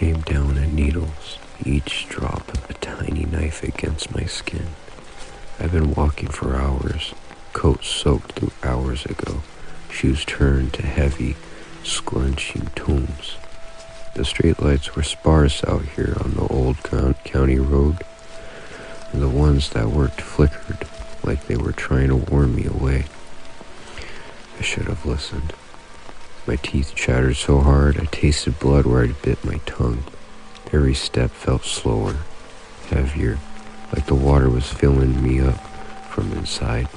came down in needles, each drop a tiny knife against my skin. I've been walking for hours, coat soaked through hours ago, shoes turned to heavy, scrunching tomes. The streetlights were sparse out here on the old county road, and the ones that worked flickered like they were trying to warn me away. I should have listened. My teeth chattered so hard I tasted blood where I'd bit my tongue. Every step felt slower, heavier, like the water was filling me up from inside.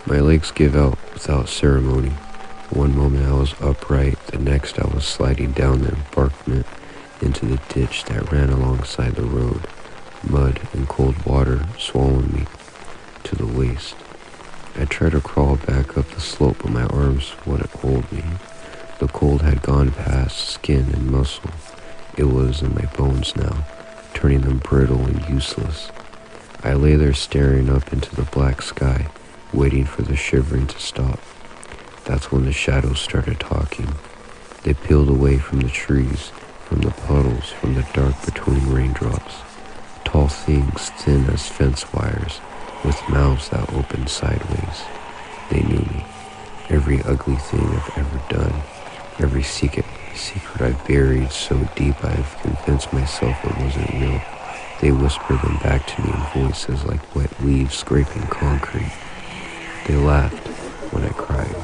My legs gave out without ceremony. One moment I was upright, the next I was sliding down the embankment into the ditch that ran alongside the road. Mud and cold water swallowing me to the waist. I tried to crawl back up the slope, but my arms wouldn't hold me. The cold had gone past skin and muscle. It was in my bones now, turning them brittle and useless. I lay there staring up into the black sky, waiting for the shivering to stop. That's when the shadows started talking. They peeled away from the trees, from the puddles, from the dark between raindrops. Tall things thin as fence wires, with mouths that opened sideways. They knew me. Every ugly thing I've ever done, every secret I've buried so deep I've convinced myself it wasn't real. They whispered them back to me in voices like wet leaves scraping concrete. They laughed when I cried,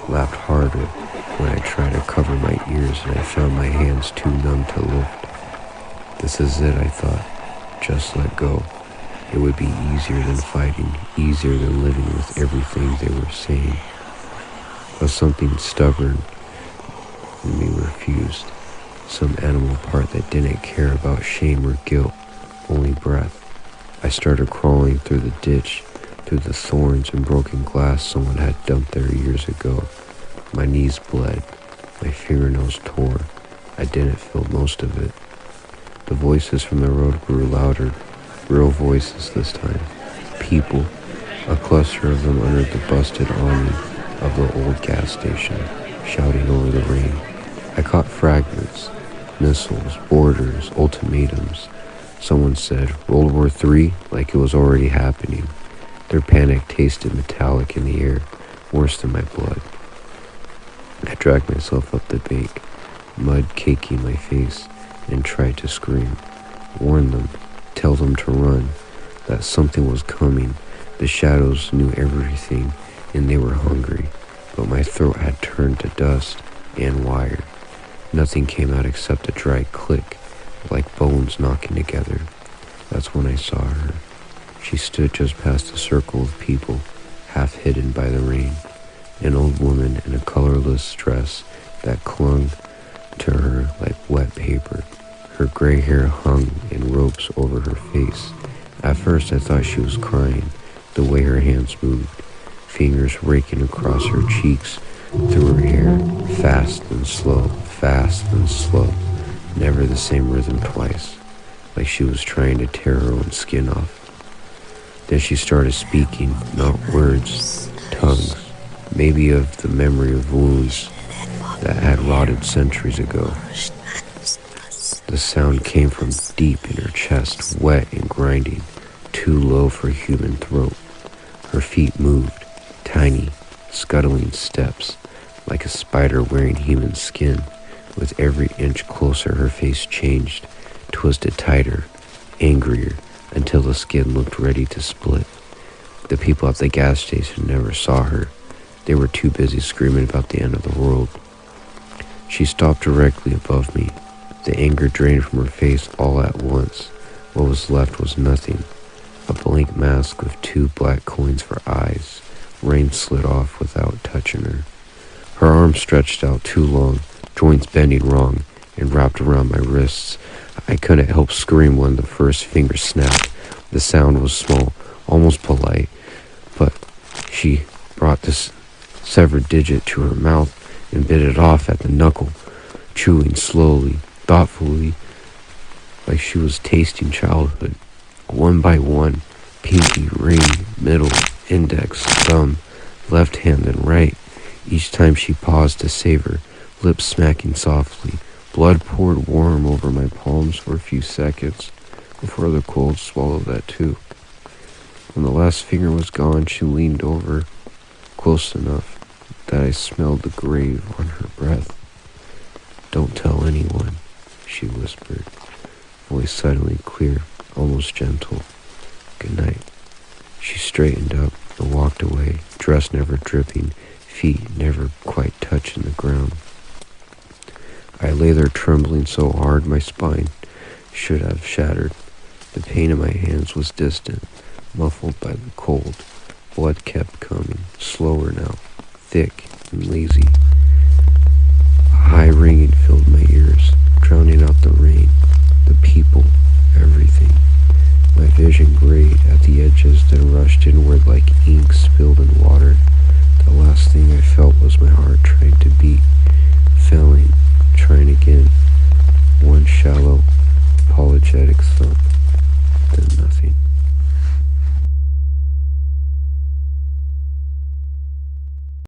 laughed harder when I tried to cover my ears and I found my hands too numb to lift. This is it, I thought. Just let go. It would be easier than fighting, easier than living with everything they were saying. But something stubborn in me refused. Some animal part that didn't care about shame or guilt, only breath. I started crawling through the ditch, through the thorns and broken glass someone had dumped there years ago. My knees bled, my fingernails tore. I didn't feel most of it. The voices from the road grew louder. Real voices this time. People, a cluster of them under the busted awning of the old gas station, shouting over the rain. I caught fragments, missiles, borders, ultimatums. Someone said, World War III, like it was already happening. Their panic tasted metallic in the air, worse than my blood. I dragged myself up the bank, mud caking my face, and tried to scream. Warn them. Tell them to run, that something was coming. The shadows knew everything, and they were hungry, but my throat had turned to dust and wire. Nothing came out except a dry click, like bones knocking together. That's when I saw her. She stood just past a circle of people, half hidden by the rain. An old woman in a colorless dress that clung to her like wet paper. Her gray hair hung in ropes over her face. At first I thought she was crying, the way her hands moved, fingers raking across her cheeks, through her hair, fast and slow, never the same rhythm twice, like she was trying to tear her own skin off. Then she started speaking, not words, tongues, maybe of the memory of wounds that had rotted centuries ago. The sound came from deep in her chest, wet and grinding, too low for a human throat. Her feet moved, tiny, scuttling steps, like a spider wearing human skin. With every inch closer, her face changed, twisted tighter, angrier, until the skin looked ready to split. The people at the gas station never saw her. They were too busy screaming about the end of the world. She stopped directly above me. The anger drained from her face all at once. What was left was nothing. A blank mask with 2 black coins for eyes. Rain slid off without touching her. Her arms stretched out too long, joints bending wrong, and wrapped around my wrists. I couldn't help scream when the first finger snapped. The sound was small, almost polite, but she brought this severed digit to her mouth and bit it off at the knuckle, chewing slowly, thoughtfully, like she was tasting childhood. One by one, pinky, ring, middle, index, thumb, left hand and right. Each time she paused to savor, lips smacking softly, Blood poured warm over my palms for a few seconds before the cold swallowed that too. When the last finger was gone, she leaned over, close enough that I smelled the grave on her breath. "Don't tell anyone," she whispered, voice suddenly clear, almost gentle. "Good night." She straightened up and walked away, dress never dripping, feet never quite touching the ground. I lay there trembling so hard my spine should have shattered. The pain in my hands was distant, muffled by the cold. Blood kept coming, slower now, thick and lazy. A high ringing filled my ears, drowning out the rain, the people, everything. My vision grayed at the edges, then rushed inward like ink spilled in water. The last thing I felt was my heart trying to beat, failing, trying again. One shallow, apologetic thump.